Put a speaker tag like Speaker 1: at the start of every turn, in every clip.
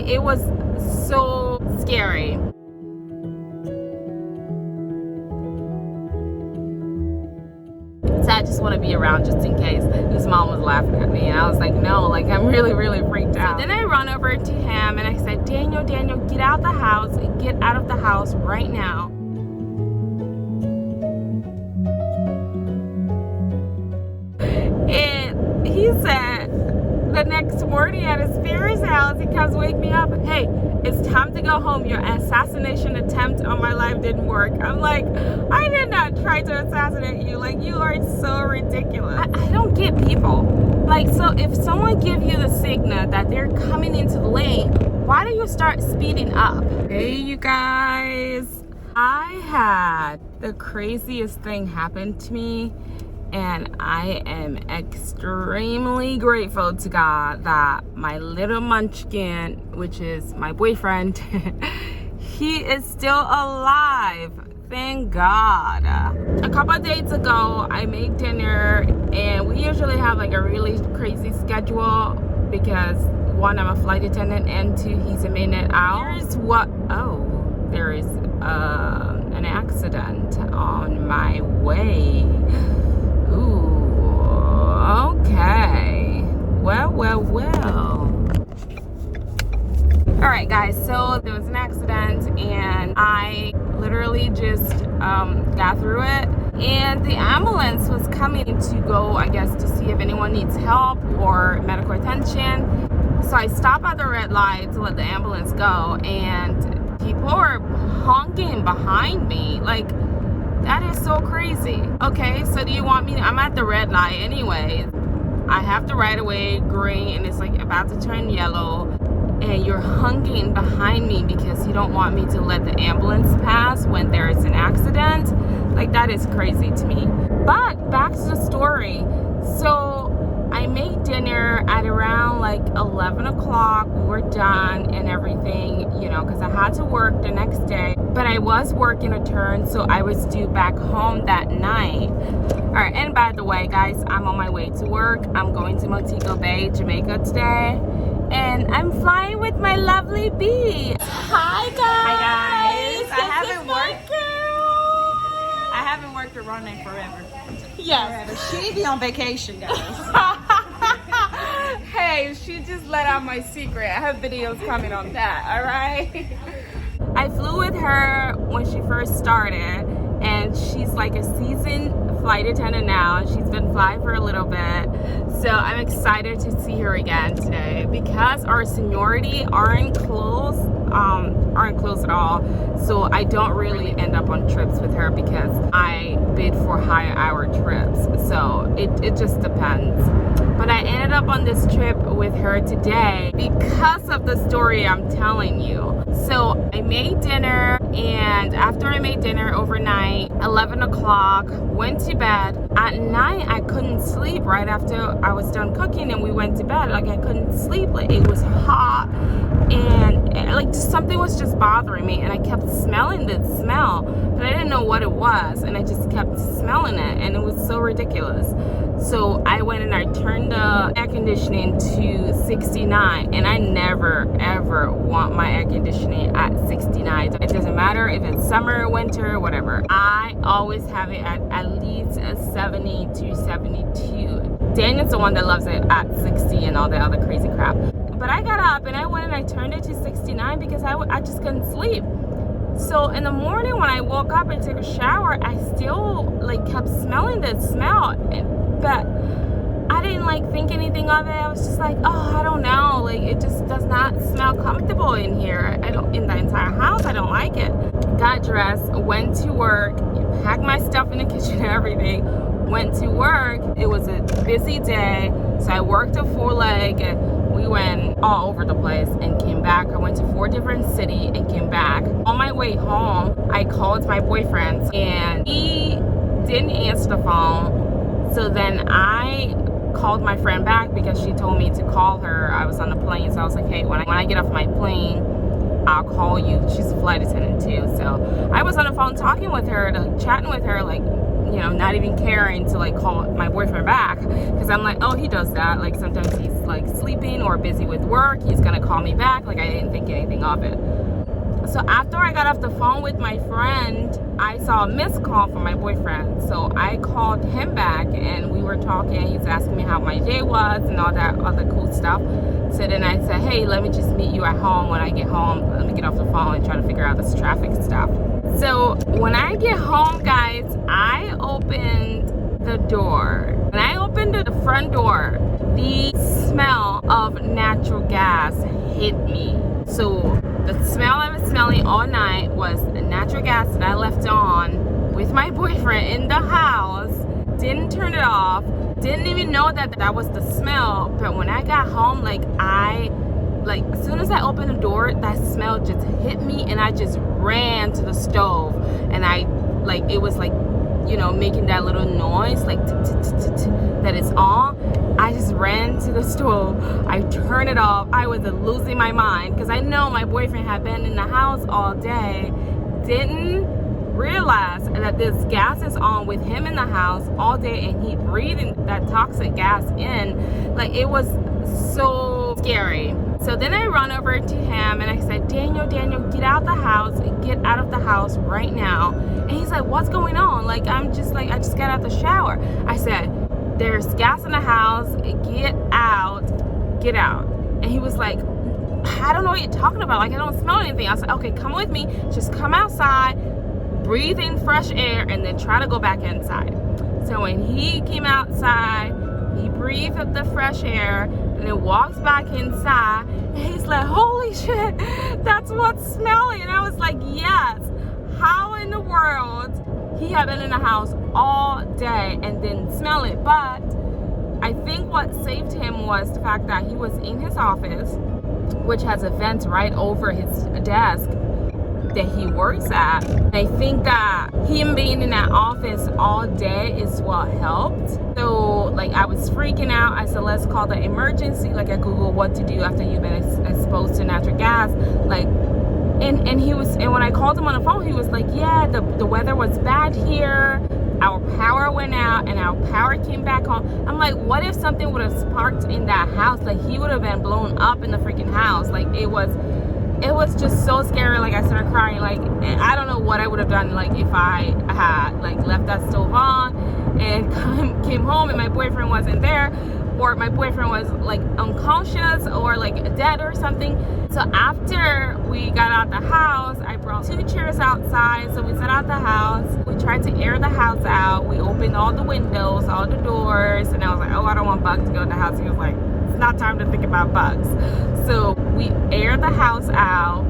Speaker 1: it was so scary. So I just want to be around just in case. His mom was laughing at me, and I was like, no, like I'm really freaked out. So then I run over to him and I said, Daniel, get out of the house. Get out of the house right now. And he said the next morning at his parents' house, he comes wake me up. Hey, it's time to go home. Your assassination attempt on my life didn't work. I'm like, I did not try to assassinate you. Like, you are so ridiculous. I don't get people. Like, so if someone gives you the signal that they're coming into the lane, why don't you start speeding up? Hey, you guys. I had the craziest thing happen to me. And I am extremely grateful to God that my little munchkin, which is my boyfriend, he is still alive. Thank God. A couple of days ago, I made dinner, and we usually have like a really crazy schedule because one, I'm a flight attendant, and two, he's a minute out. There is an accident on my way. Ooh, okay. Well. Alright guys, so there was an accident and I literally just got through it, and the ambulance was coming to go, I guess, to see if anyone needs help or medical attention. So I stopped at the red light to let the ambulance go, and people were honking behind me. Like, that is so crazy. Okay, so do you want me to, I'm at the red light anyway. I have the right of way green, and it's like about to turn yellow, and you're honking behind me because you don't want me to let the ambulance pass when there is an accident. Like, that is crazy to me. But back to the story. So I made dinner at around like 11 o'clock. We were done and everything, you know, because I had to work the next day. But I was working a turn, so I was due back home that night. All right, and by the way, guys, I'm on my way to work. I'm going to Montego Bay, Jamaica today. And I'm flying with my lovely bee. Hi, guys.
Speaker 2: Hi, guys. I haven't worked with Rhonda in forever.
Speaker 1: Yes.
Speaker 2: She be on vacation, guys.
Speaker 1: Hey, she just let out my secret. I have videos coming on that, all right? I flew with her when she first started, and she's like a seasoned flight attendant now. She's been flying for a little bit, so I'm excited to see her again today because our seniority aren't close at all. So I don't really end up on trips with her because I bid for higher hour trips. So it just depends. But I ended up on this trip with her today because of the story I'm telling you. So I made dinner, and after I made dinner overnight, 11 o'clock, went to bed. At night, I couldn't sleep right after I was done cooking and we went to bed. Like, I couldn't sleep. Like, it was hot, and like something was just bothering me, and I kept smelling the smell, but I didn't know what it was, and I just kept smelling it, and it was so ridiculous. So I went and I turned the air conditioning to 69, and I never ever want my air conditioning at 69. It doesn't matter if it's summer, winter, whatever. I always have it at least a 70 to 72. Daniel's the one that loves it at 60 and all the other crazy crap. But I got up and I went and I turned it to 69 because I just couldn't sleep. So in the morning when I woke up and took a shower, I still like kept smelling the smell, but I didn't like think anything of it. I was just like, oh, I don't know, like it just does not smell comfortable in here. In the entire house, I don't like it. Got dressed, went to work, packed my stuff in the kitchen and everything, went to work. It was a busy day, so I worked a full leg. We went all over the place and came back. I went to 4 different cities and came back. On my way home, I called my boyfriend and he didn't answer the phone. So then I called my friend back because she told me to call her. I was on the plane, so I was like, hey, when I get off my plane, I'll call you. She's a flight attendant too. So I was on the phone talking with her, chatting with her, like you know, not even caring to like call my boyfriend back, because I'm like, oh, he does that. Like sometimes he's like sleeping or busy with work, he's gonna call me back. Like I didn't think anything of it. So after I got off the phone with my friend, I saw a missed call from my boyfriend. So I called him back and we were talking. He's asking me how my day was and all that other cool stuff. So then I said, hey, let me just meet you at home. When I get home, let me get off the phone and try to figure out this traffic stuff. So when I get home, guys, I opened the door. When I opened the front door, the smell of natural gas hit me. So the smell I was smelling all night was the natural gas that I left on with my boyfriend in the house. Didn't turn it off. Didn't even know that was the smell. But when I got home, like as soon as I opened the door, that smell just hit me, and I just ran to the stove, and it was like, you know, making that little noise like that it's on. I just ran to the stove. I turned it off. I was losing my mind because I know my boyfriend had been in the house all day. Didn't realize that this gas is on with him in the house all day, and he breathing that toxic gas in. Like, it was so scary. So then I run over to him and I said, Daniel, get out the house. Get out of the house right now. And he's like, what's going on? Like, I just got out the shower. I said, there's gas in the house. Get out. And he was like, I don't know what you're talking about. Like, I don't smell anything. I said, okay, come with me. Just come outside, breathe in fresh air, and then try to go back inside. So when he came outside, he breathed the fresh air and then walks back inside, and he's like, holy shit, that's what's smelling. And I was like, yes. How in the world he had been in the house all day and didn't smell it? But I think what saved him was the fact that he was in his office, which has a vent right over his desk that he works at. I think that him being in that office all day is what helped. So like, I was freaking out. I said, let's call the emergency. Like, I Googled what to do after you've been exposed to natural gas. Like, and when I called him on the phone, he was like, yeah, the weather was bad here. Our power went out and our power came back on. I'm like, what if something would have sparked in that house? Like, he would have been blown up in the freaking house. Like, it was just so scary. Like, I started crying. Like, I don't know what I would have done, like, if I had like left that stove on and came home and my boyfriend wasn't there, or my boyfriend was like unconscious or like dead or something. So after we got out the house, I brought 2 chairs outside. So we set out the house. We tried to air the house out. We opened all the windows, all the doors, and I was like, oh, I don't want bugs to go in the house. He was like, it's not time to think about bugs. So we aired the house out,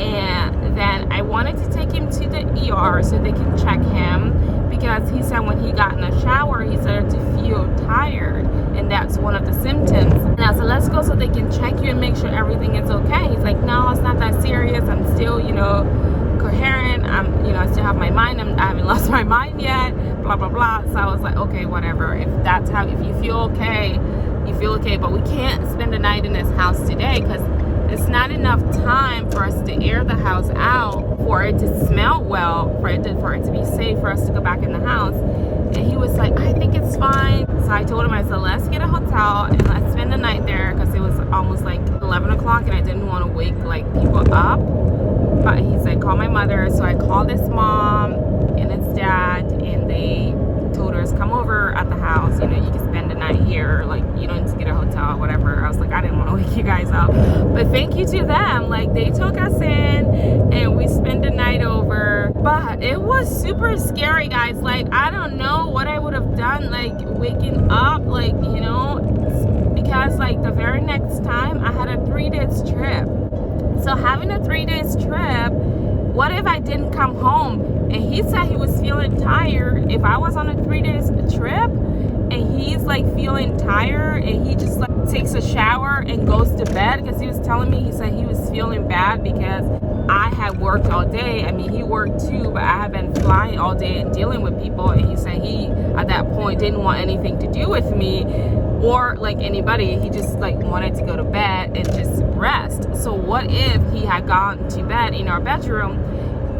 Speaker 1: and then I wanted to take him to the ER so they can check him, because he said when he got in the shower, he started to feel tired, and that's one of the symptoms. And I said, let's go so they can check you and make sure everything is okay. He's like, no, it's not that serious. I'm still, you know, coherent. I still have my mind. I haven't lost my mind yet, blah, blah, blah. So I was like, okay, whatever. If you feel okay, you feel okay. But we can't spend the night in this house today because it's not enough time for us to air the house out, for it to smell well, for it to be safe for us to go back in the house. And he was like, I think it's fine. So I told him, I said, let's get a hotel and let's spend the night there, because it was almost like 11 o'clock and I didn't want to wake like people up. But he said, call my mother. So I called his mom and his dad, and they told us, come over at the house, you know, you can spend the night here, like, you don't need to get a hotel or whatever. I was like, I didn't want to wake you guys up, but thank you to them. Like, they took us in and we spent the night over. But it was super scary, guys. Like, I don't know what I would have done, like waking up, like, you know, because like the very next time I had a 3-day trip. So having a 3-day trip, what if I didn't come home? And he said he was feeling tired. If I was on a 3-day trip and he's like feeling tired and he just like takes a shower and goes to bed, because he was telling me, he said he was feeling bad because I had worked all day. I mean, he worked too, but I had been flying all day and dealing with people. And he said he, at that point, didn't want anything to do with me or like anybody. He just like wanted to go to bed and just rest. So what if he had gone to bed in our bedroom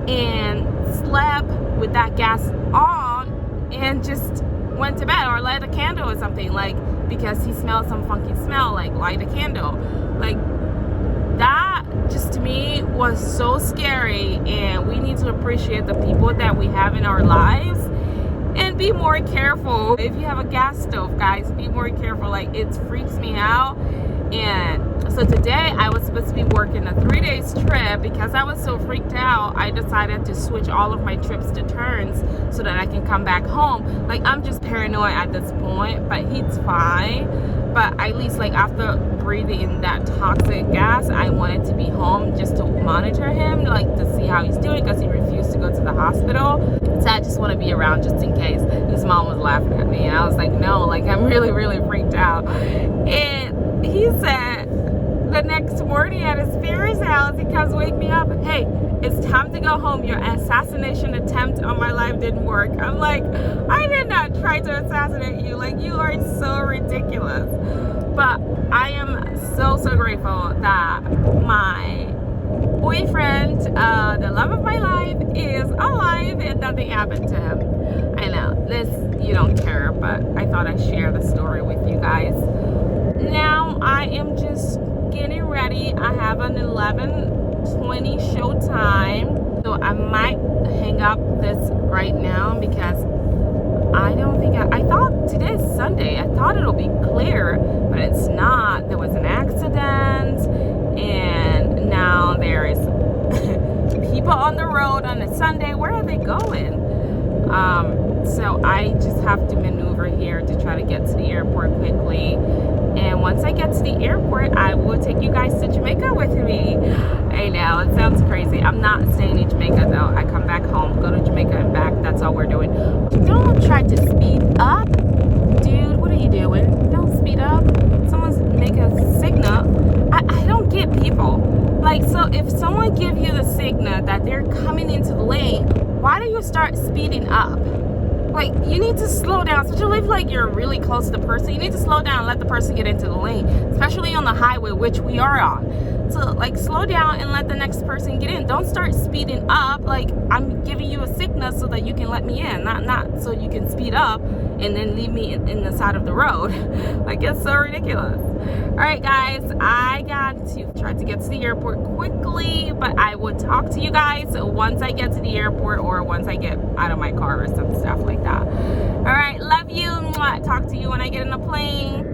Speaker 1: and slept with that gas on and just went to bed, or light a candle or something, like, because he smelled some funky smell, like light a candle. Like, that just to me was so scary. And we need to appreciate the people that we have in our lives and be more careful. If you have a gas stove, guys, be more careful. Like, it freaks me out. And so today I was supposed to be working a 3-day trip. Because I was so freaked out, I decided to switch all of my trips to turns so that I can come back home. Like, I'm just paranoid at this point, but he's fine. But at least, like, after breathing in that toxic gas, I wanted to be home just to monitor him, like, to see how he's doing, because he refused to go to the hospital. So I just want to be around just in case. His mom was laughing at me, and I was like, no, like, I'm really, really freaked out. And he said the next morning at his parents' house, he comes wake me up, hey, it's time to go home. Your assassination attempt on my life didn't work. I'm like, I did not try to assassinate you. Like, you are so ridiculous. But I am so grateful that my boyfriend, the love of my life, is alive and nothing happened to him. I know this, you don't care, but I thought I'd share the story with you guys. Now I am just getting ready. I have an 11:20 show time, so I might hang up this right now, because I don't think I thought today's Sunday. I thought it'll be clear, but it's not. There was an accident, and now there is people on the road on a Sunday. Where are they going? So I just have to maneuver here to try to get to the airport quickly. And once I get to the airport, I will take you guys to Jamaica with me. I know, it sounds crazy. I'm not staying in Jamaica though. I come back home, go to Jamaica and back. That's all we're doing. Don't try to speed up. Dude, what are you doing? Don't speed up. Someone's making a signal. I don't get people. Like, so if someone gives you the signal that they're coming into the lane, why do you start speeding up? Like, you need to slow down. Especially if, like, you're really close to the person, you need to slow down and let the person get into the lane, especially on the highway, which we are on. So, like, slow down and let the next person get in. Don't start speeding up. Like, I'm giving you a signal so that you can let me in, not so you can speed up and then leave me in the side of the road. Like, it's so ridiculous. All right, guys, I got to try to get to the airport quickly, but I will talk to you guys once I get to the airport, or once I get out of my car or some stuff like that. All right, love you. Talk to you when I get in the plane.